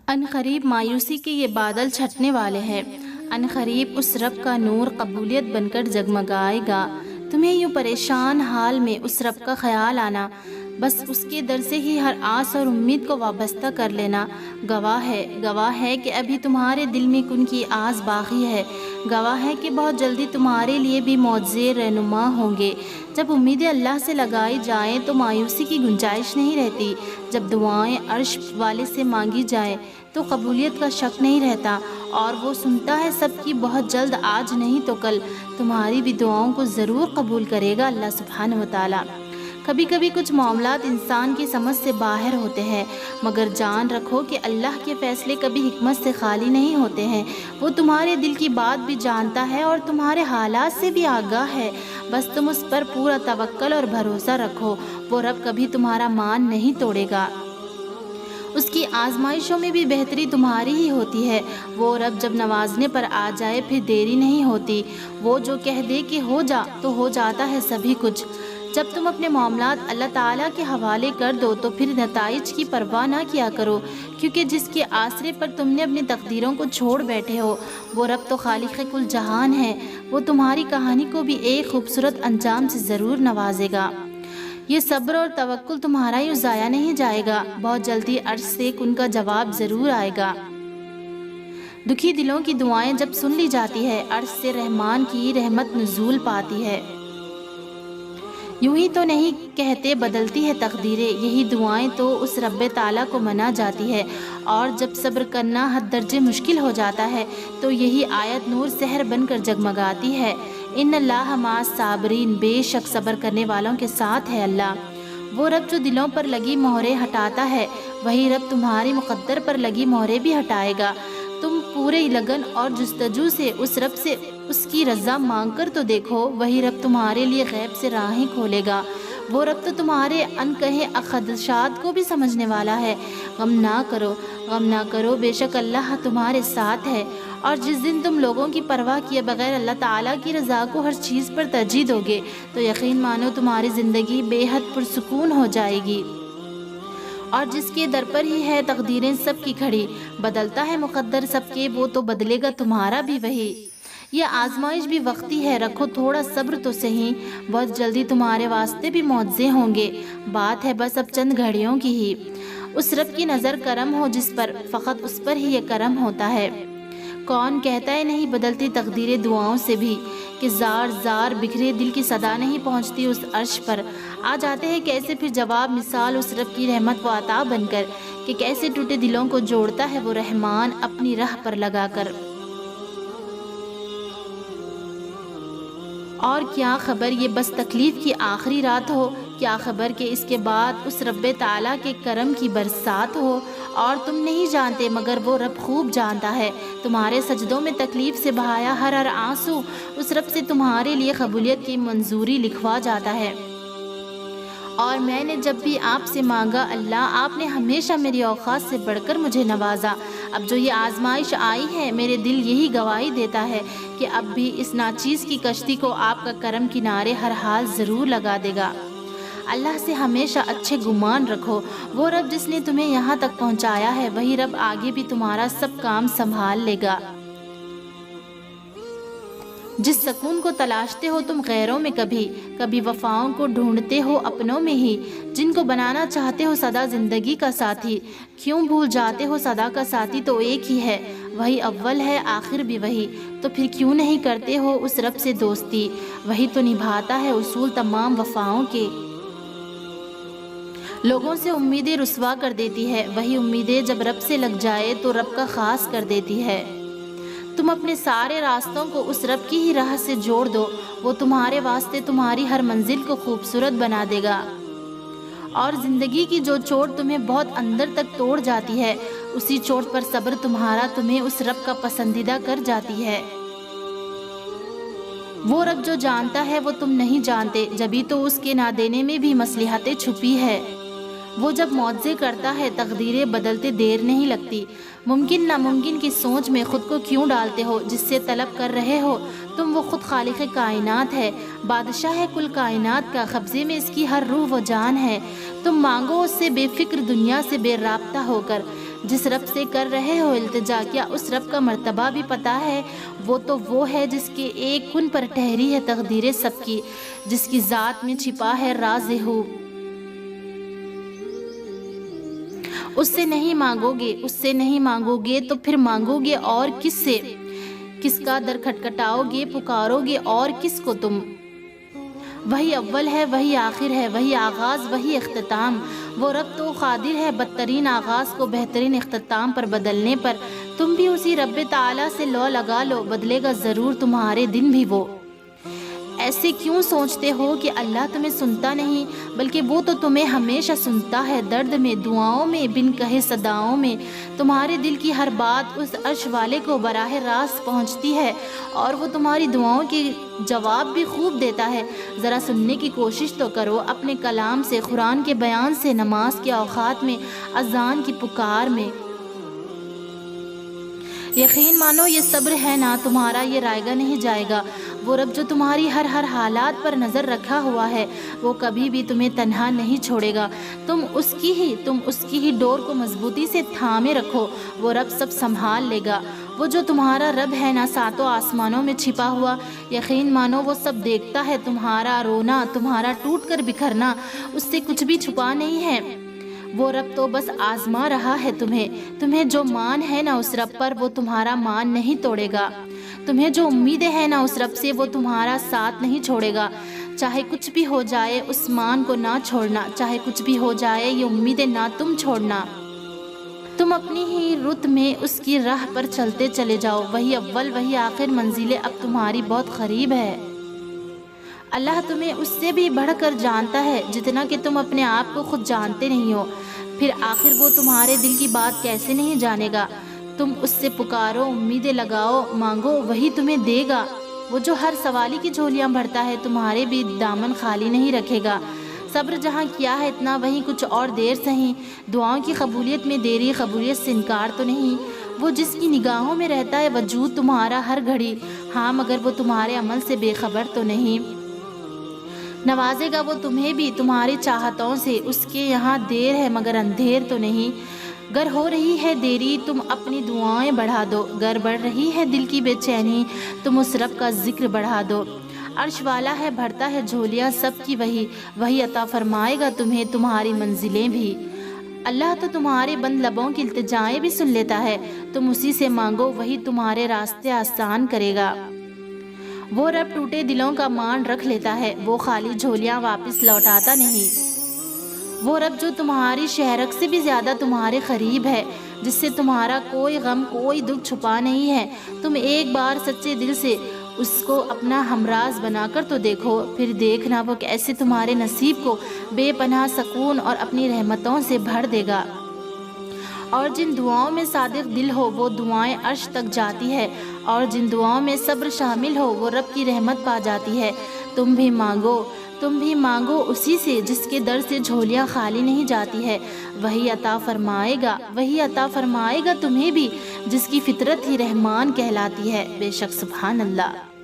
ان قریب مایوسی کے یہ بادل چھٹنے والے ہیں، ان قریب اس رب کا نور قبولیت بن کر جگمگائے گا۔ تمہیں یوں پریشان حال میں اس رب کا خیال آنا، بس اس کے در سے ہی ہر آس اور امید کو وابستہ کر لینا۔ گواہ ہے کہ ابھی تمہارے دل میں کن کی آس باقی ہے، گواہ ہے کہ بہت جلدی تمہارے لیے بھی معجزے رہنما ہوں گے۔ جب امیدیں اللہ سے لگائی جائیں تو مایوسی کی گنجائش نہیں رہتی، جب دعائیں عرش والے سے مانگی جائیں تو قبولیت کا شک نہیں رہتا، اور وہ سنتا ہے سب کی، بہت جلد، آج نہیں تو کل تمہاری بھی دعاؤں کو ضرور قبول کرے گا اللہ سبحانہ وتعالی۔ کبھی کبھی کچھ معاملات انسان کی سمجھ سے باہر ہوتے ہیں، مگر جان رکھو کہ اللہ کے فیصلے کبھی حکمت سے خالی نہیں ہوتے ہیں۔ وہ تمہارے دل کی بات بھی جانتا ہے اور تمہارے حالات سے بھی آگاہ ہے، بس تم اس پر پورا توکل اور بھروسہ رکھو۔ وہ رب کبھی تمہارا مان نہیں توڑے گا، اس کی آزمائشوں میں بھی بہتری تمہاری ہی ہوتی ہے۔ وہ رب جب نوازنے پر آ جائے پھر دیری نہیں ہوتی، وہ جو کہہ دے کہ ہو جا تو ہو جاتا ہے سبھی کچھ۔ جب تم اپنے معاملات اللہ تعالیٰ کے حوالے کر دو تو پھر نتائج کی پرواہ نہ کیا کرو، کیونکہ جس کے آسرے پر تم نے اپنی تقدیروں کو چھوڑ بیٹھے ہو، وہ رب تو خالق کل جہان ہے، وہ تمہاری کہانی کو بھی ایک خوبصورت انجام سے ضرور نوازے گا۔ یہ صبر اور توکل تمہارا یوں ضائع نہیں جائے گا، بہت جلدی عرش سے ان کا جواب ضرور آئے گا۔ دکھی دلوں کی دعائیں جب سن لی جاتی ہے، عرش سے رحمان کی رحمت نزول پاتی ہے۔ یوں ہی تو نہیں کہتے بدلتی ہے تقدیریں، یہی دعائیں تو اس رب تعالیٰ کو منا جاتی ہے۔ اور جب صبر کرنا حد درجے مشکل ہو جاتا ہے تو یہی آیت نور سحر بن کر جگمگاتی ہے۔ ان اللہ مع الصابرین، بے شک صبر کرنے والوں کے ساتھ ہے اللہ۔ وہ رب جو دلوں پر لگی مہریں ہٹاتا ہے، وہی رب تمہاری مقدر پر لگی مہریں بھی ہٹائے گا۔ تم پورے لگن اور جستجو سے اس رب سے اس کی رضا مانگ کر تو دیکھو، وہی رب تمہارے لیے غیب سے راہیں کھولے گا۔ وہ رب تو تمہارے انکہے خدشات کو بھی سمجھنے والا ہے۔ غم نہ کرو، بے شک اللہ تمہارے ساتھ ہے۔ اور جس دن تم لوگوں کی پرواہ کیے بغیر اللہ تعالیٰ کی رضا کو ہر چیز پر ترجیح دو گے تو یقین مانو تمہاری زندگی بے حد پرسکون ہو جائے گی۔ اور جس کے در پر ہی ہے تقدیریں سب کی کھڑی، بدلتا ہے مقدر سب کے، وہ تو بدلے گا تمہارا بھی وہی۔ یہ آزمائش بھی وقتی ہے، رکھو تھوڑا صبر تو صحیح، بہت جلدی تمہارے واسطے بھی معجزے ہوں گے۔ بات ہے بس اب چند گھڑیوں کی ہی، اس رب کی نظر کرم ہو جس پر، فقط اس پر ہی یہ کرم ہوتا ہے۔ کون کہتا ہے نہیں بدلتی تقدیریں دعاؤں سے بھی، کہ زار زار بکھرے دل کی صدا نہیں پہنچتی اس عرش پر۔ آ جاتے ہیں کیسے پھر جواب، مثال اس رب کی رحمت و عطا بن کر، کہ کیسے ٹوٹے دلوں کو جوڑتا ہے وہ رحمان اپنی راہ پر لگا کر۔ اور کیا خبر یہ بس تکلیف کی آخری رات ہو، کیا خبر کہ اس کے بعد اس رب تعالیٰ کے کرم کی برسات ہو، اور تم نہیں جانتے مگر وہ رب خوب جانتا ہے۔ تمہارے سجدوں میں تکلیف سے بہایا ہر آنسو اس رب سے تمہارے لیے قبولیت کی منظوری لکھوا جاتا ہے۔ اور میں نے جب بھی آپ سے مانگا اللہ، آپ نے ہمیشہ میری اوقات سے بڑھ کر مجھے نوازا۔ اب جو یہ آزمائش آئی ہے، میرے دل یہی گواہی دیتا ہے کہ اب بھی اس ناچیز کی کشتی کو آپ کا کرم کنارے ہر حال ضرور لگا دے گا۔ اللہ سے ہمیشہ اچھے گمان رکھو، وہ رب جس نے تمہیں یہاں تک پہنچایا ہے، وہی رب آگے بھی تمہارا سب کام سنبھال لے گا۔ جس سکون کو تلاشتے ہو تم غیروں میں، کبھی وفاؤں کو ڈھونڈتے ہو اپنوں میں ہی، جن کو بنانا چاہتے ہو سدا زندگی کا ساتھی، کیوں بھول جاتے ہو سدا کا ساتھی تو ایک ہی ہے، وہی اول ہے آخر بھی وہی، تو پھر کیوں نہیں کرتے ہو اس رب سے دوستی، وہی تو نبھاتا ہے اصول تمام وفاؤں کے۔ لوگوں سے امیدیں رسوا کر دیتی ہے، وہی امیدیں جب رب سے لگ جائے تو رب کا خاص کر دیتی ہے۔ تم اپنے سارے راستوں کو اس رب کی ہی راہ سے جوڑ دو، وہ تمہارے واسطے تمہاری ہر منزل کو خوبصورت بنا دے گا۔ اور زندگی کی جو چوٹ تمہیں بہت اندر تک توڑ جاتی ہے، اسی چوٹ پر صبر تمہارا تمہیں اس رب کا پسندیدہ کر جاتی ہے۔ وہ رب جو جانتا ہے وہ تم نہیں جانتے، جبھی تو اس کے نہ دینے میں بھی مصلحتیں چھپی ہے۔ وہ جب معجزے کرتا ہے تقدیریں بدلتے دیر نہیں لگتی۔ ممکن ناممکن کی سوچ میں خود کو کیوں ڈالتے ہو، جس سے طلب کر رہے ہو تم وہ خود خالق کائنات ہے، بادشاہ ہے کل کائنات کا، قبضے میں اس کی ہر روح و جان ہے۔ تم مانگو اس سے بے فکر، دنیا سے بے رابطہ ہو کر، جس رب سے کر رہے ہو التجا، کیا اس رب کا مرتبہ بھی پتہ ہے؟ وہ ہے جس کے ایک کن پر ٹھہری ہے تقدیر سب کی، جس کی ذات میں چھپا ہے راز ہو۔ اس سے نہیں مانگو گے تو پھر مانگو گے اور کس سے؟ کس کا در کھٹکھٹاؤ گے، پکارو گے اور کس کو تم؟ وہی اول ہے، وہی آخر ہے، وہی آغاز، وہی اختتام۔ وہ رب تو قادر ہے بدترین آغاز کو بہترین اختتام پر بدلنے پر۔ تم بھی اسی رب تعالیٰ سے لو لگا لو، بدلے گا ضرور تمہارے دن بھی وہ۔ ایسے کیوں سوچتے ہو کہ اللہ تمہیں سنتا نہیں، بلکہ وہ تو تمہیں ہمیشہ سنتا ہے، درد میں، دعاؤں میں، بن کہے صداؤں میں۔ تمہارے دل کی ہر بات اس عرش والے کو براہ راست پہنچتی ہے، اور وہ تمہاری دعاؤں کے جواب بھی خوب دیتا ہے۔ ذرا سننے کی کوشش تو کرو اپنے کلام سے، قرآن کے بیان سے، نماز کے اوقات میں، اذان کی پکار میں۔ یقین مانو یہ صبر ہے نا تمہارا، یہ رائے گا نہیں جائے گا۔ وہ رب جو تمہاری ہر حالات پر نظر رکھا ہوا ہے، وہ کبھی بھی تمہیں تنہا نہیں چھوڑے گا۔ تم اس کی ہی ڈور کو مضبوطی سے تھامے رکھو، وہ رب سب سنبھال لے گا۔ وہ جو تمہارا رب ہے نا ساتوں آسمانوں میں چھپا ہوا، یقین مانو وہ سب دیکھتا ہے، تمہارا رونا، تمہارا ٹوٹ کر بکھرنا، اس سے کچھ بھی چھپا نہیں ہے۔ وہ رب تو بس آزما رہا ہے تمہیں جو مان ہے نا اس رب پر، وہ تمہارا مان نہیں توڑے گا۔ تمہیں جو امیدیں ہیں نا اس رب سے، وہ تمہارا ساتھ نہیں چھوڑے گا۔ چاہے کچھ بھی ہو جائے اس مان کو نہ چھوڑنا، چاہے کچھ بھی ہو جائے یہ امیدیں نہ تم چھوڑنا۔ تم اپنی ہی رت میں اس کی راہ پر چلتے چلے جاؤ، وہی اول وہی آخر، منزلیں اب تمہاری بہت قریب ہے۔ اللہ تمہیں اس سے بھی بڑھ کر جانتا ہے جتنا کہ تم اپنے آپ کو خود جانتے نہیں ہو، پھر آخر وہ تمہارے دل کی بات کیسے نہیں جانے گا؟ تم اس سے پکارو، امیدیں لگاؤ، مانگو، وہی تمہیں دے گا۔ وہ جو ہر سوالی کی جھولیاں بھرتا ہے، تمہارے بھی دامن خالی نہیں رکھے گا۔ صبر جہاں کیا ہے اتنا، وہیں کچھ اور دیر سہی۔ دعاؤں کی قبولیت میں دیری، قبولیت سے انکار تو نہیں۔ وہ جس کی نگاہوں میں رہتا ہے وجود تمہارا ہر گھڑی، ہاں مگر وہ تمہارے عمل سے بے خبر تو نہیں۔ نوازے گا وہ تمہیں بھی تمہاری چاہتوں سے، اس کے یہاں دیر ہے مگر اندھیر تو نہیں۔ گر ہو رہی ہے دیری تم اپنی دعائیں بڑھا دو، گر بڑھ رہی ہے دل کی بے چینی تم اس رب کا ذکر بڑھا دو۔ عرش والا ہے بھرتا ہے جھولیاں سب کی، وہی عطا فرمائے گا تمہیں تمہاری منزلیں بھی۔ اللہ تو تمہارے بند لبوں کی التجائیں بھی سن لیتا ہے، تم اسی سے مانگو، وہی تمہارے راستے آسان کرے گا۔ وہ رب ٹوٹے دلوں کا مان رکھ لیتا ہے، وہ خالی جھولیاں واپس لوٹاتا نہیں۔ وہ رب جو تمہاری شہرک سے بھی زیادہ تمہارے قریب ہے، جس سے تمہارا کوئی غم کوئی دکھ چھپا نہیں ہے۔ تم ایک بار سچے دل سے اس کو اپنا ہمراز بنا کر تو دیکھو، پھر دیکھنا وہ کیسے تمہارے نصیب کو بے پناہ سکون اور اپنی رحمتوں سے بھر دے گا۔ اور جن دعاؤں میں صادق دل ہو وہ دعائیں عرش تک جاتی ہے، اور جن دعاؤں میں صبر شامل ہو وہ رب کی رحمت پا جاتی ہے۔ تم بھی مانگو اسی سے جس کے در سے جھولیاں خالی نہیں جاتی ہے، وہی عطا فرمائے گا تمہیں بھی، جس کی فطرت ہی رحمان کہلاتی ہے۔ بے شک سبحان اللہ۔